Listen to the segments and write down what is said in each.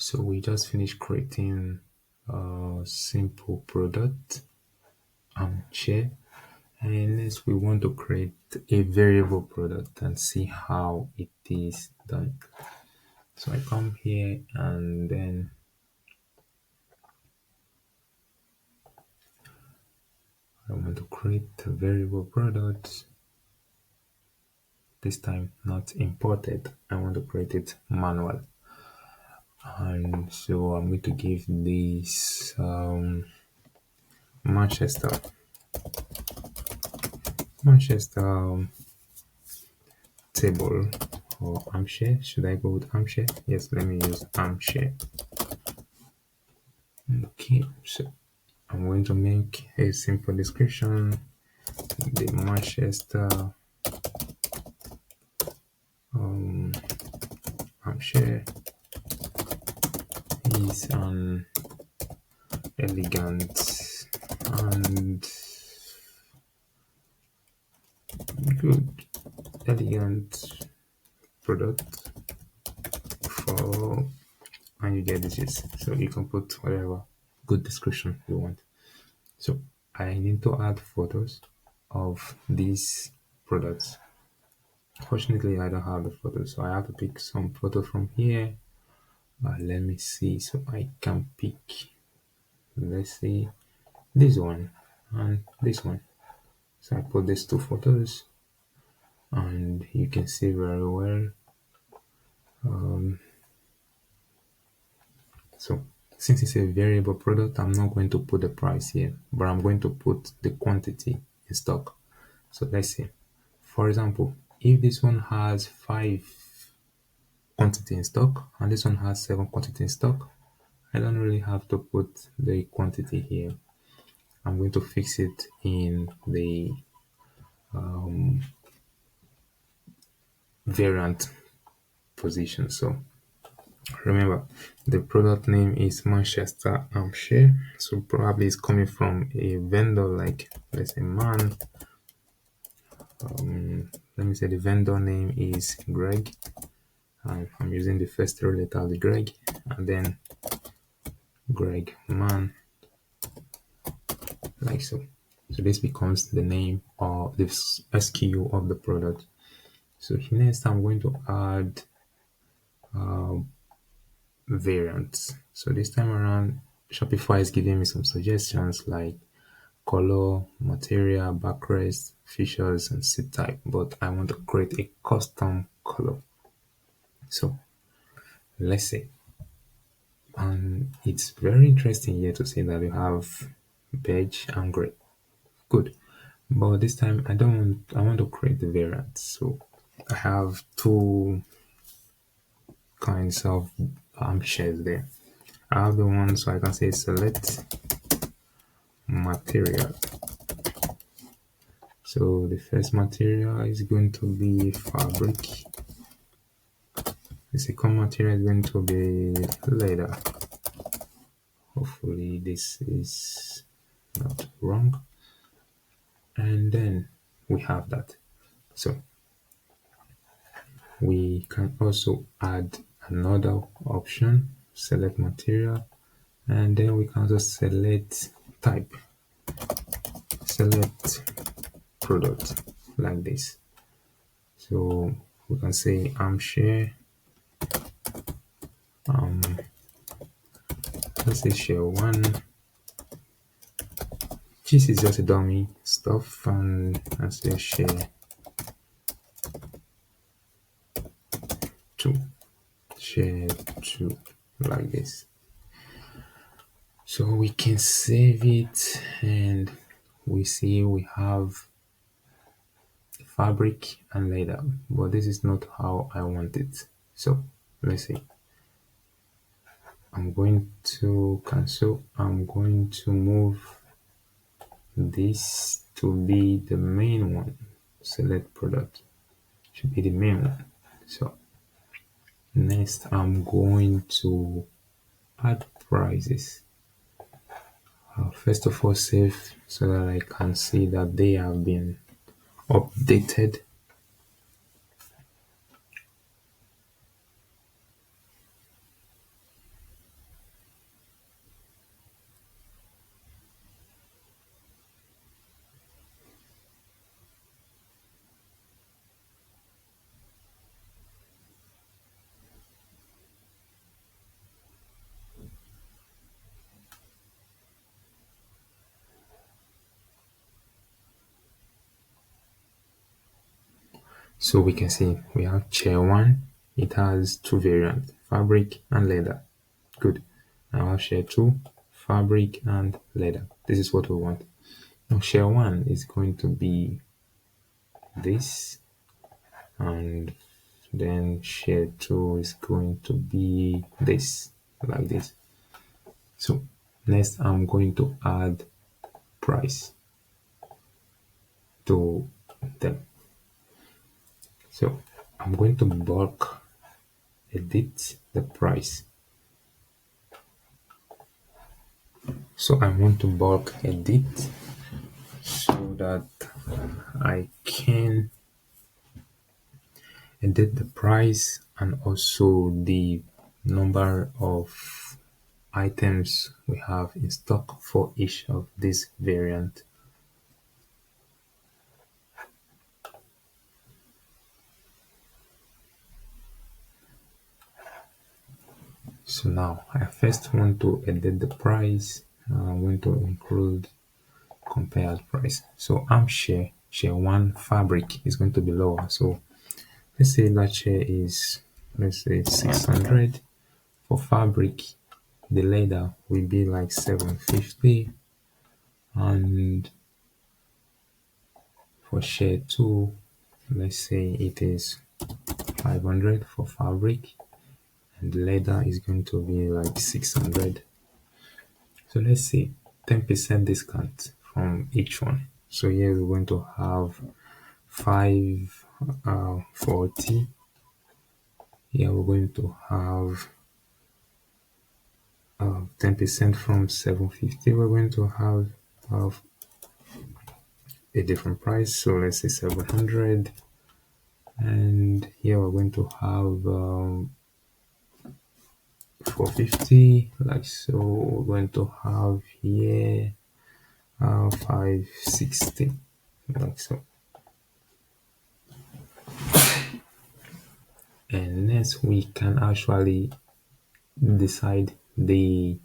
So we just finished creating a simple product chair, and next we want to create a variable product and see how it is done. So I come here and then I want to create a variable product. This time not imported. I want to create it manual. And so I'm going to give this Manchester Manchester table or armchair. Should I go with armchair? Yes, let me use armchair. Okay, so I'm going to make a simple description. The Manchester armchair is an elegant and good elegant product for, and you get this. So you can put whatever good description you want. So I need to add photos of these products. Fortunately, I don't have the photos, so I have to pick some photo from here. Let me see. So I can pick, let's see, this one and this one. So I put these two photos, and you can see very well. So since it's a variable product, I'm not going to put the price here, but I'm going to put the quantity in stock. So let's see. For example, if this one has 5 quantity in stock and this one has 7 quantity in stock, I don't really have to put the quantity here. I'm going to fix it in the variant position. So remember, the product name is Manchester Armchair. So probably it's coming from a vendor like, let's say, Man. Let me say the vendor name is Greg. And I'm using the first 3 letters of the Greg, and then Greg Man, like so. So this becomes the name or the SKU of the product. So next I'm going to add variants. So this time around, Shopify is giving me some suggestions like color, material, backrest, features, and seat type, but I want to create a custom color. So let's see. And it's very interesting here to see that you have beige and gray. Good. But this time I want to create the variant. So I have 2 kinds of armchairs there. I have the one, so I can say select material. So the first material is going to be fabric. The second material is going to be leather. Hopefully this is not wrong. And then we have that. So we can also add another option, select material, and then we can also select type, select product, like this. So we can say armchair, let's say share 1. This is just a dummy stuff, and I say share 2, share 2, like this. So we can save it, and we see we have fabric and leather, but this is not how I want it. So let's see. I'm going to cancel. I'm going to move this to be the main one. Select product should be the main one. So next I'm going to add prices. First of all, save so that I can see that they have been updated. So we can see we have chair one. It has two variants, fabric and leather. Good. Now share two, fabric and leather. This is what we want. Now share one is going to be this, and then share two is going to be this, like this. So next I'm going to add price to them. So I'm going to bulk edit the price. So I want to bulk edit so that I can edit the price and also the number of items we have in stock for each of these variant. So now I first want to edit the price. I want to include compared price. So share one fabric is going to be lower. So let's say that share is, let's say 600. For fabric, the leather will be like 750, and for share two, let's say it is 500 for fabric, and the leather is going to be like 600. So let's say 10% discount from each one. So here we're going to have 540. Here we're going to have 10% from 750. We're going to have a different price. So let's say 700. And here we're going to have 450, like so. We're going to have here 560, like so. And next we can actually decide the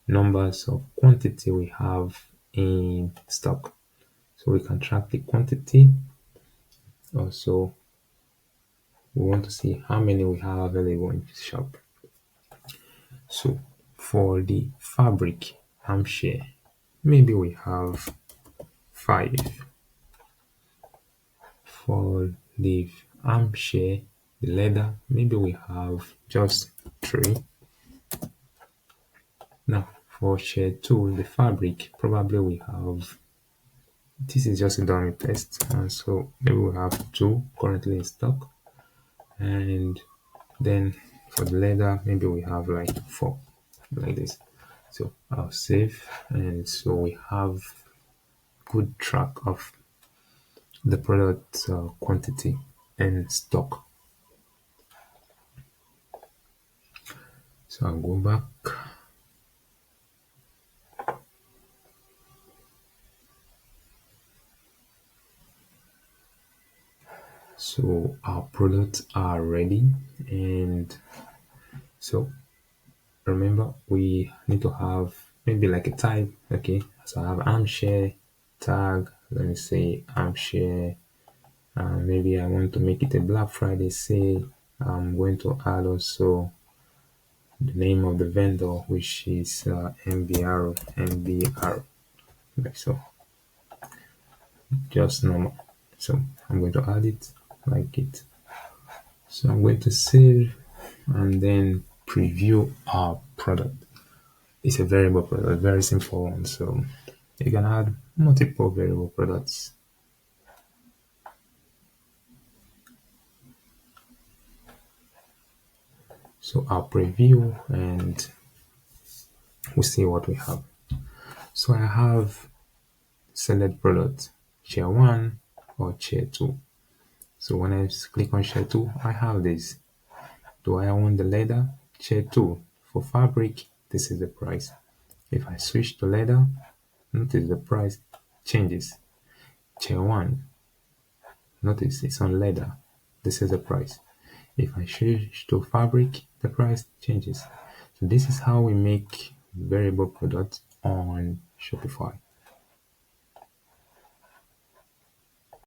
numbers of quantity we have in stock. So we can track the quantity. Also, we want to see how many we have available in shop. So for the fabric armchair, maybe we have 5. For the armchair, the leather, maybe we have just 3. Now for share 2, the fabric, probably we have, this is just a dummy test, and so maybe we have 2 currently in stock. And then for the leather, maybe we have like 4, like this. So I'll save, and so we have good track of the product quantity and stock. So I'll go back. So our products are ready, and so remember we need to have maybe like a tag. Okay, so I have armchair tag. Let me say armchair. Maybe I want to make it a Black Friday sale. I'm going to add also the name of the vendor, which is MBR, like so, just normal. So I'm going to add it like it. So I'm going to save and then preview our product. It's a variable product, very simple one. So you can add multiple variable products. So I'll preview and we'll see what we have. So I have select product, chair 1 or chair 2. So when I click on chair 2, I have this. Do I want the leather? Chair 2. For fabric, this is the price. If I switch to leather, notice the price changes. Chair 1, notice it's on leather. This is the price. If I switch to fabric, the price changes. So this is how we make variable products on Shopify.